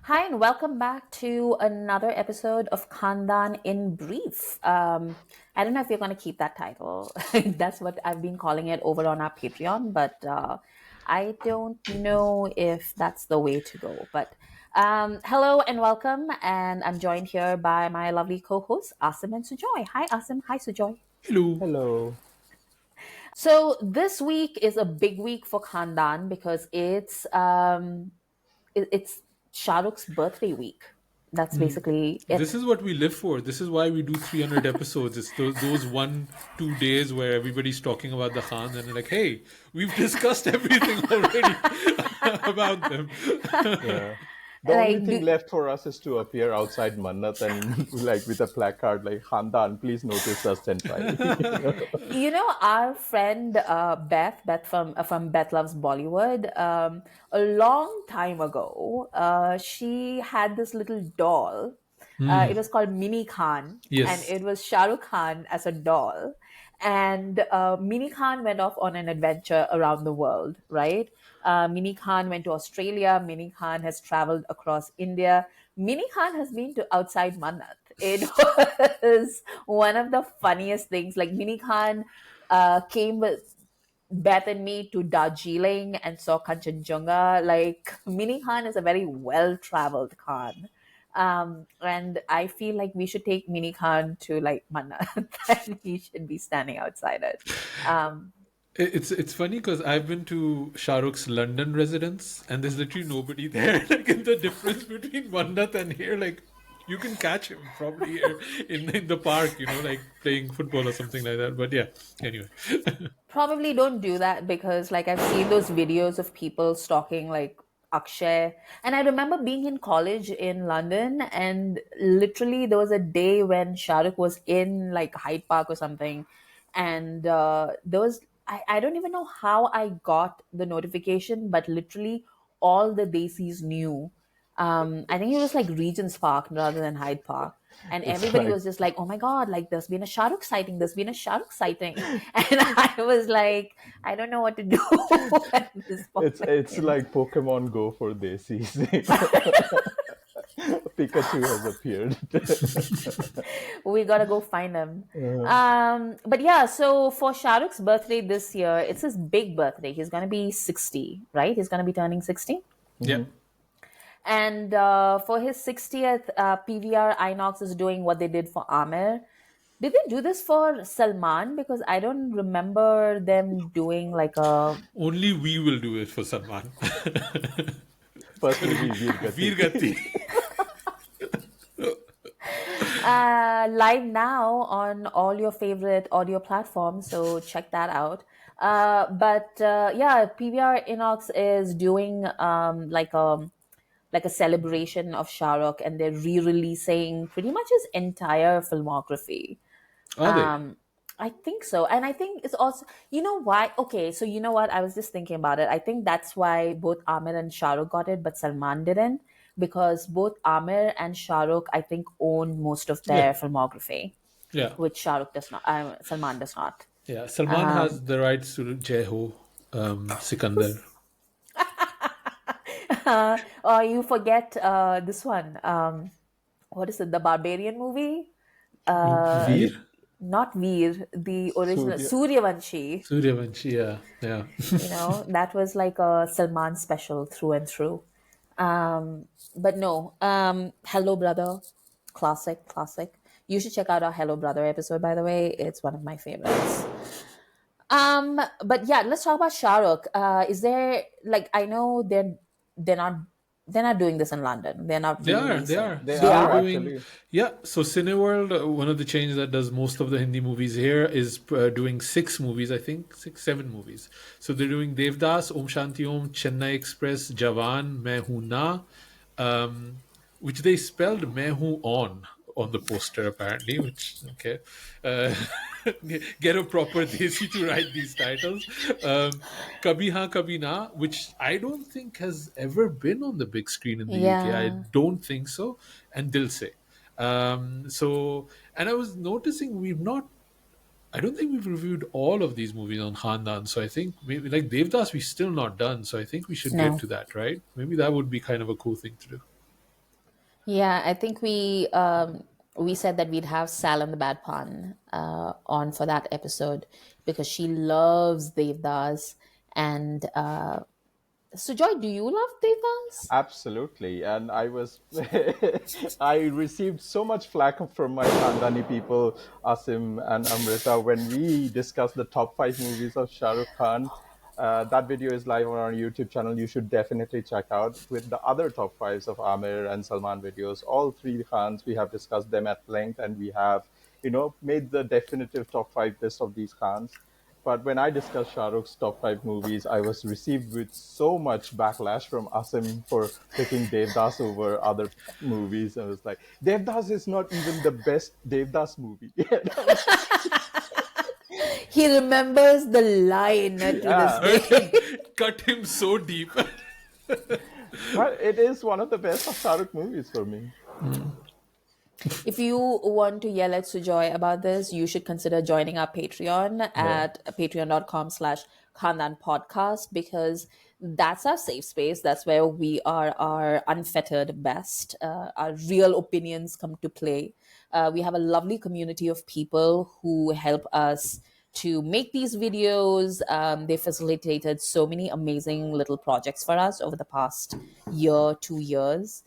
Hi, and welcome back to another episode of Khandaan in Brief. I don't know if you're going to keep that title. That's what I've been calling it over on our Patreon, but I don't know if that's the way to go. But hello and welcome, and I'm joined here by my lovely co-hosts, Asim and Sujoy. Hi, Asim. Hi, Sujoy. Hello. Hello. So this week is a big week for Khandaan because it's Shah Rukh's birthday week. That's basically This it. is what we live for. This is why we do 300 episodes. It's those 1 2 days where everybody's talking about the Khans and they're like, hey, we've discussed everything already about them. Yeah. The only Like, thing left for us is to appear outside Mannat and like with a placard like Khandaan, please notice us and try. our friend Beth from Beth Loves Bollywood. A long time ago, she had this little doll. It was called Mini Khan, and Yes. it was Shah Rukh Khan as a doll. And Mini Khan went off on an adventure around the world, right? Mini Khan went to Australia. Mini Khan has traveled across India. Mini Khan has been to outside Mannat. It was one of the funniest things. Like Mini Khan came with Beth and me to Darjeeling and saw Kanchenjunga. Like Mini Khan is a very well traveled Khan. And I feel like we should take Mini Khan to like Mannat and he should be standing outside it. Um, It's funny because I've been to Shah Rukh's London residence and there's literally nobody there. Like in the difference between Mannat and here, like you can catch him probably here in the park, like playing football or something like that. But yeah, anyway. Probably don't do that because like I've seen those videos of people stalking like Akshay, and I remember being in college in London, and literally there was a day when Shahrukh was in like Hyde Park or something, and there was I don't even know how I got the notification, but literally all the Desis knew. I think it was like Regent's Park rather than Hyde Park. And It's everybody like was just like, oh my God, like there's been a Shahrukh sighting, there's been a Shahrukh sighting. And I was like, I don't know what to do at this it's point. like Pokemon Go for Desis. Pikachu has appeared. We gotta go find him. Uh, But yeah, so for Shahrukh's birthday this year, it's his big birthday. He's gonna be 60, right? He's gonna be turning 60. Yeah. mhm. And for his 60th, PVR INOX is doing what they did for Amir. Did they do this for Salman? Because I don't remember them doing like a Only we will do it for Salman. It's First going to movie be Veer Gati. Veer Gati. live now on all your favorite audio platforms. So check that out. But yeah, PVR Inox is doing like a celebration of Shah Rukh, and they're re-releasing pretty much his entire filmography. Are they? Um, I think so. And I think it's also, you know why? Okay, so you know what? I was just thinking about it. I think that's why both Amir and Shah Rukh got it, but Salman didn't, because both Amir and Shah Rukh, I think, own most of Yeah. their filmography, Yeah. which Shah Rukh does not, Salman does not. Yeah. Salman has the rights to Jai Ho, Sikandar. Or you forget this one. What is it? The Barbarian movie? Uh, Veer? Not Veer, the original Surya. Suryavanshi. Suryavanshi, yeah. Yeah. That was like a Salman special through and through. But no, Hello Brother, classic, classic. You should check out our Hello Brother episode, by the way. It's one of my favorites. But yeah, let's talk about Shah Rukh. Is there like I know they're not they're not doing this in London. They're not They are, they re-releasing. are. They So They they're are are. doing, actually. yeah. So Cineworld, one of the chains that does most of the Hindi movies here, is doing 6 movies, I think, 7 movies. So they're doing Devdas, Om Shanti Om, Chennai Express, Jawan, Main Hoon Na, which they spelled Main Hoon on the poster apparently. Which okay, uh, get a proper desi to write these titles. Kabhi Haan Kabhi Na, which I don't think has ever been on the big screen in the UK. I Yeah. don't think so. And Dil Se. So, and I was noticing we've not. I don't think we've reviewed all of these movies on Khandaan. So I think maybe like Devdas, we're still not done. So I think we should get No. to that, right? Maybe that would be kind of a cool thing to do. Yeah, I think we said that we'd have Salam the Bad Pun on for that episode because she loves Devdas. And so, Joy, do you love Devdas? Absolutely. And I received so much flack from my Khandani people, Asim and Amrita, when we discussed the top five movies of Shah Rukh Khan. That video is live on our YouTube channel. You should definitely check out with the other top fives of Amir and Salman videos. All three Khans, we have discussed them at length, and we have, made the definitive top five list of these Khans. But when I discussed Shah Rukh's top five movies, I was received with so much backlash from Asim for picking Devdas over other movies. I was like, Devdas is not even the best Devdas movie. He remembers the line to this Yeah, Hurt him, day. cut him so deep. but it is one of the best of Shah Rukh movies for me. If you want to yell at Sujoy about this, you should consider joining our Patreon Yeah. at patreon.com/Khandaan podcast because that's our safe space. That's where we are our unfettered best. Our real opinions come to play. We have a lovely community of people who help us to make these videos. They facilitated so many amazing little projects for us over the past year, 2 years.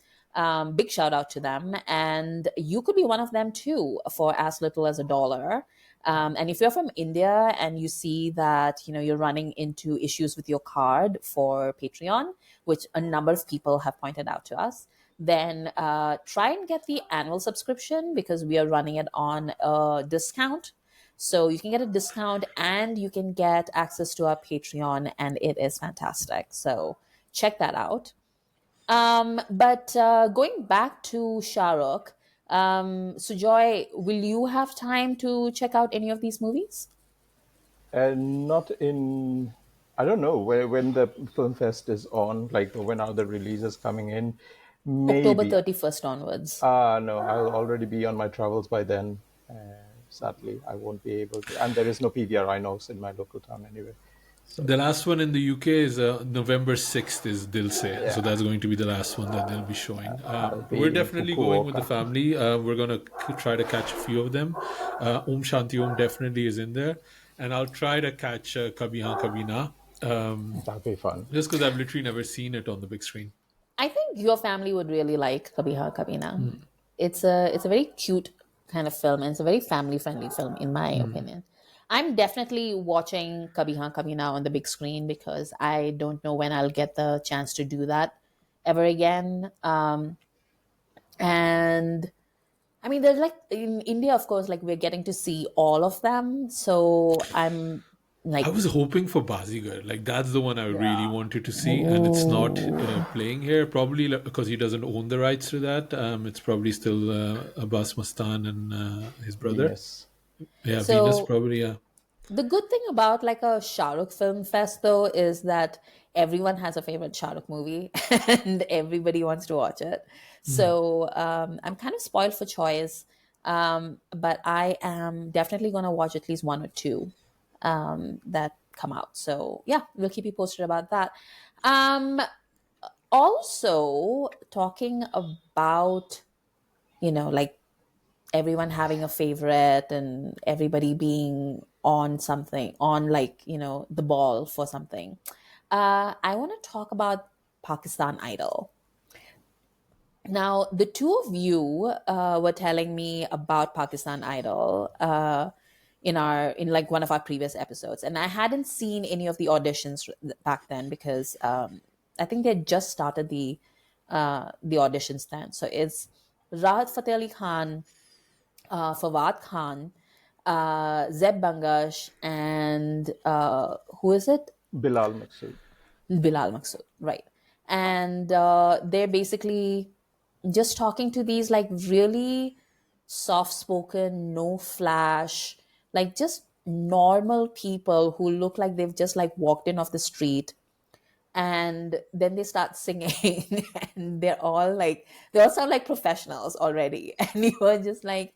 Big shout out to them. And you could be one of them too for as little as $1. And if you're from India and you see that you're running into issues with your card for Patreon, which a number of people have pointed out to us, then try and get the annual subscription because we are running it on a discount. So you can get a discount and you can get access to our Patreon, and it is fantastic. So check that out. But going back to Shah Rukh, Sujoy, will you have time to check out any of these movies? And not in, I don't know, when the film fest is on, like when are the releases coming in? October Maybe. 31st onwards. No, I'll already be on my travels by then. Sadly, I won't be able to. And there is no PVR INOX in my local town anyway. The So, last one in the UK is November 6th is Dil Se. So yeah, that's going to be the last one that they'll be showing. I'll We're be in definitely going with the Fukuoka. family. We're going to try to catch a few of them. Shanti Om definitely is in there. And I'll try to catch Kabhi Haan Kabhi Na. That'll be fun. Just because I've literally never seen it on the big screen. I think your family would really like Kabhi Haan Kabhi Na. It's a very cute kind of film, and it's a very family friendly film in my opinion. I'm definitely watching Kabhi Haan Kabhi Na on the big screen because I don't know when I'll get the chance to do that ever again. And I mean, there's like in India, of course, like we're getting to see all of them. So I'm I like, was hoping for Bazigar. Like that's the one I really Yeah. wanted to see, and it's not ooh. playing here. Probably because he doesn't own the rights to that. It's probably still Abbas Mustan and his brother. Venus. Yeah, Venus So probably. Yeah. the good thing about like a Shah Rukh film fest though is that everyone has a favorite Shah Rukh movie and everybody wants to watch it. So I'm kind of spoiled for choice, but I am definitely going to watch at least one or two that come out. So yeah, we'll keep you posted about that. Um, Also, talking about like everyone having a favorite and everybody being on something on like the ball for something, I want to talk about Pakistan Idol. Now the two of you were telling me about Pakistan Idol in like one of our previous episodes, and I hadn't seen any of the auditions back then because I think they just started the auditions then. So it's Rahat Fateh Ali Khan, Fawad Khan, Zeb Bangash, and who is it? Bilal Maqsood. Bilal Maqsood, right? And they're basically just talking to these like really soft spoken, no flash, like just normal people who look like they've just like walked in off the street, and then they start singing and they all sound like professionals already and you were just like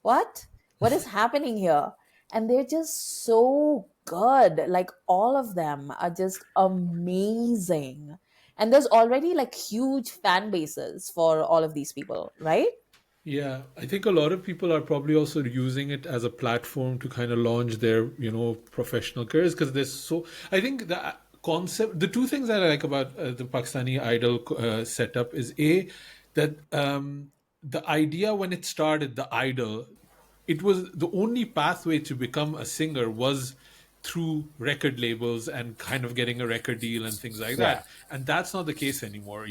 what is happening here, and they're just so good, like all of them are just amazing. And there's already like huge fan bases for all of these people, right? Yeah, I think a lot of people are probably also using it as a platform to kind of launch their, professional careers because there's so. I think the concept, the two things that I like about the Pakistani Idol setup is a that the idea when it started, the Idol, it was the only pathway to become a singer was through record labels and kind of getting a record deal and things like Yeah. that. And that's not the case anymore.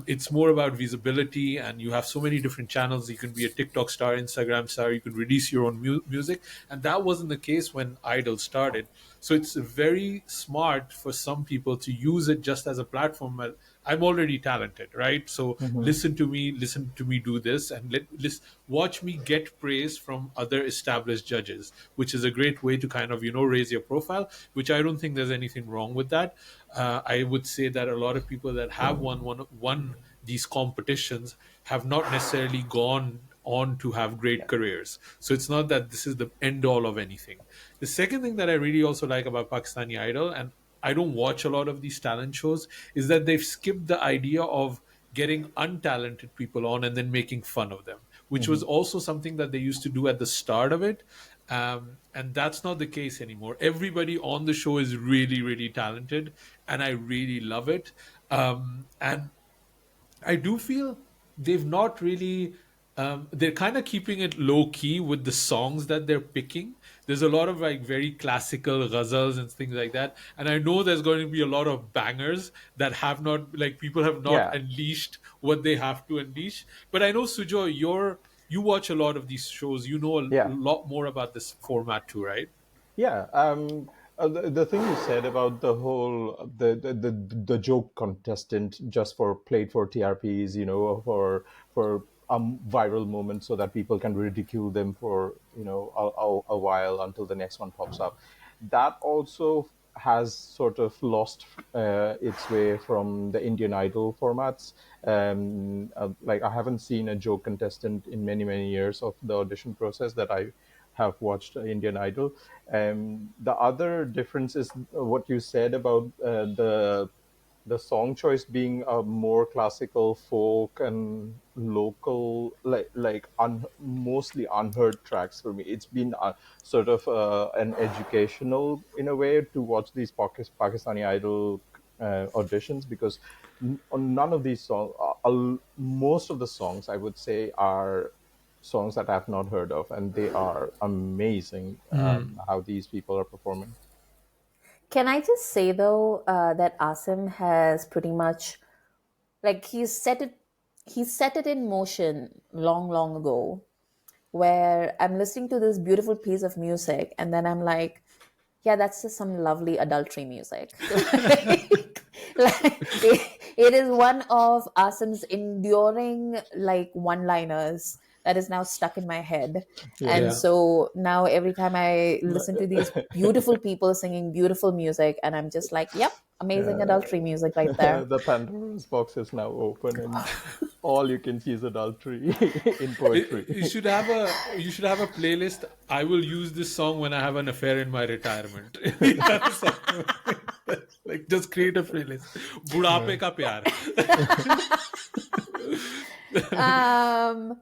It's more about visibility, and you have so many different channels. You can be a TikTok star, Instagram star, you can release your own music. And that wasn't the case when Idol started. So it's very smart for some people to use it just as a platform. I'm already talented, right? So Hmm. listen to me do this, and watch me get praise from other established judges, which is a great way to kind of raise your profile. Which I don't think there's anything wrong with that. I would say that a lot of people that have won these competitions have not necessarily gone on to have great Yeah. careers. So it's not that this is the end all of anything. The second thing that I really also like about Pakistani Idol, and I don't watch a lot of these talent shows, is that they've skipped the idea of getting untalented people on and then making fun of them, which Hmm. was also something that they used to do at the start of it. And that's not the case anymore. Everybody on the show is really, really talented, and I really love it. And I do feel they've not really. They're kind of keeping it low key with the songs that they're picking. There's a lot of like very classical ghazals and things like that, and I know there's going to be a lot of bangers that have not, like, people have not Yeah. unleashed what they have to unleash. But I know, Sujo, you watch a lot of these shows. You know a Yeah. lot more about this format too, right? Yeah, the thing you said about the whole the joke contestant just for played for TRPs, for viral moments so that people can ridicule them for a while until the next one pops up. That also has sort of lost its way from the Indian Idol formats. Like I haven't seen a joke contestant in many years of the audition process that I have watched Indian Idol. The other difference is what you said about the song choice being a more classical folk and local, mostly unheard tracks for me. It's been sort of an educational in a way to watch these Pakistani Idol auditions, because none of these songs, most of the songs I would say are songs that I've not heard of, and they are amazing. How these people are performing. Can I just say though that Asim has pretty much like he set it in motion long ago, where I'm listening to this beautiful piece of music and then I'm like, yeah, that's just some lovely adultery music. It is one of Asim's enduring like one-liners that is now stuck in my head. Yeah. And Yeah. so now every time I listen to these beautiful people singing beautiful music, and I'm just like, yep, amazing adultery music right there. The Pandora's box is now open, and all you can see is adultery in poetry. You should have a playlist. I will use this song when I have an affair in my retirement. Yeah, like, just create a playlist. Budhape Yeah. ka pyar. Um,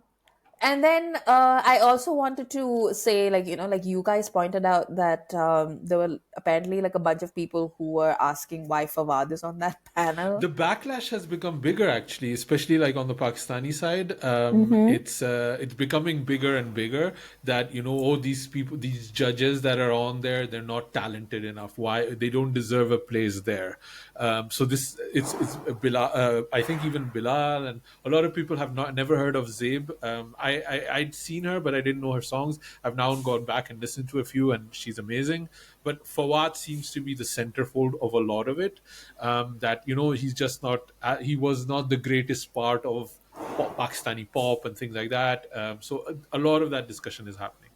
And then I also wanted to say, like, like you guys pointed out that there were apparently like a bunch of people who were asking why Fawad is on that panel. The backlash has become bigger, actually, especially like on the Pakistani side. Mm-hmm. It's becoming bigger and bigger that, oh, these people, these judges that are on there, they're not talented enough. Why they don't deserve a place there? So this it's Bilal. I think even Bilal and a lot of people have not never heard of Zeb. I'd seen her, but I didn't know her songs. I've now gone back and listened to a few, and she's amazing. But Fawad seems to be the centerfold of a lot of it. That he's just not. He was not the greatest part of Pakistani pop and things like that. So a lot of that discussion is happening.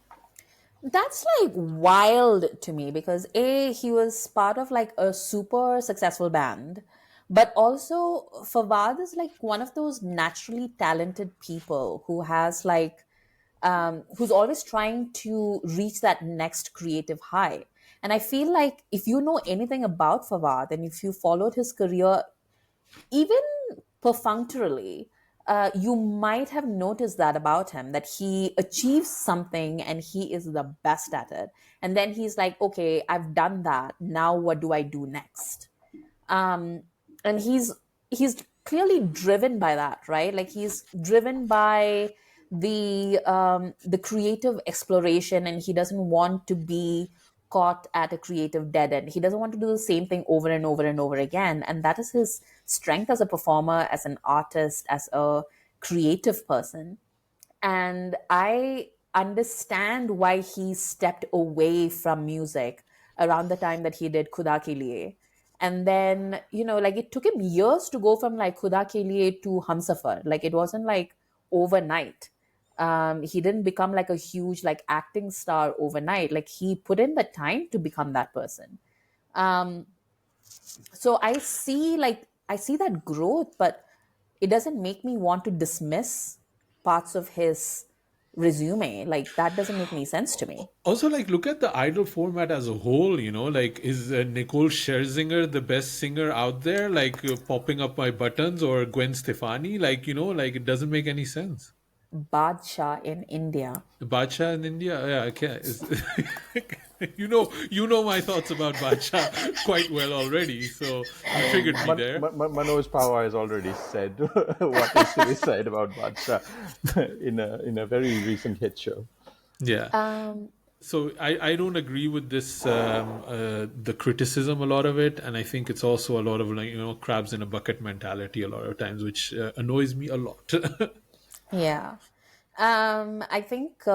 That's like wild to me because he was part of like a super successful band, but also Fawad is like one of those naturally talented people who has like who's always trying to reach that next creative high. And I feel like if you know anything about Fawad and if you followed his career even perfunctorily, you might have noticed that about him, that he achieves something and he is the best at it. And then he's like, okay, I've done that. Now what do I do next? um, and he's clearly driven by that, right? Like he's driven by the creative exploration, and he doesn't want to be caught at a creative dead end. He doesn't want to do the same thing over and over and over again, and that is his strength as a performer, as an artist, as a creative person. And I understand why he stepped away from music around the time that he did Khuda Ke Liye. And then, like it took him years to go from like Khuda Ke Liye to Humsafar. Like it wasn't like overnight. He didn't become like a huge like acting star overnight. Like he put in the time to become that person. Um, so I see that growth, but it doesn't make me want to dismiss parts of his resume. Like that doesn't make any sense to me. Also, like, look at the idol format as a whole, like, is Nicole Scherzinger the best singer out there, like, popping up my buttons, or Gwen Stefani? Like, like, it doesn't make any sense. Badshah in India. Bacha in India, yeah, I can't. You know my thoughts about Bacha quite well already, so you triggered me there. Manoj Pahwa has already said what is to be said about Badshah in a very recent hit show. Yeah. Um, So I don't agree with this the criticism, a lot of it, and I think it's also a lot of, like, crabs in a bucket mentality a lot of times, which annoys me a lot. yeah. I think.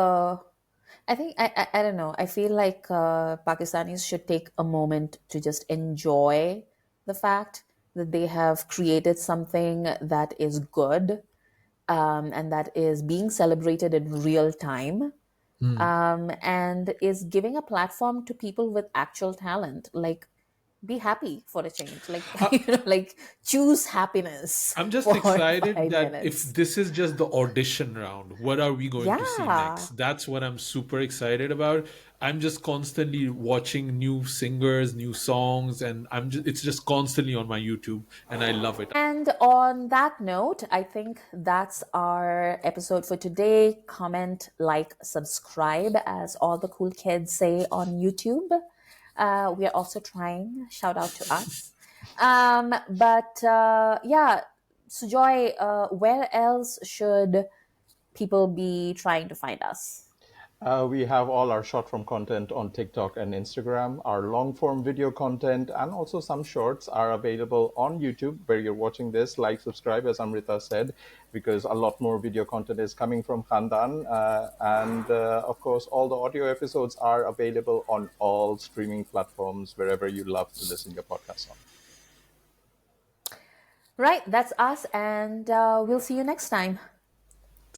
I don't know. I feel like Pakistanis should take a moment to just enjoy the fact that they have created something that is good, and that is being celebrated in real time, and is giving a platform to people with actual talent. Like, be happy for a change. Like, like choose happiness I'm just for excited five that if minutes. this is just the audition round, what are we going to see Yeah. next? That's what I'm super excited about. I'm just constantly watching new singers, new songs, and it's just constantly on my YouTube, and I love it. And on that note, I think that's our episode for today. Comment, like, subscribe, as all the cool kids say on YouTube. We are also trying. Shout out to us. But yeah, so Joy, where else should people be trying to find us? We have all our short form content on TikTok and Instagram. Our long form video content and also some shorts are available on YouTube, where you're watching this. Like, subscribe, as Amrita said, because a lot more video content is coming from Khandaan. And of course, all the audio episodes are available on all streaming platforms, wherever you love to listen to your podcast on. Right, that's us, and we'll see you next time.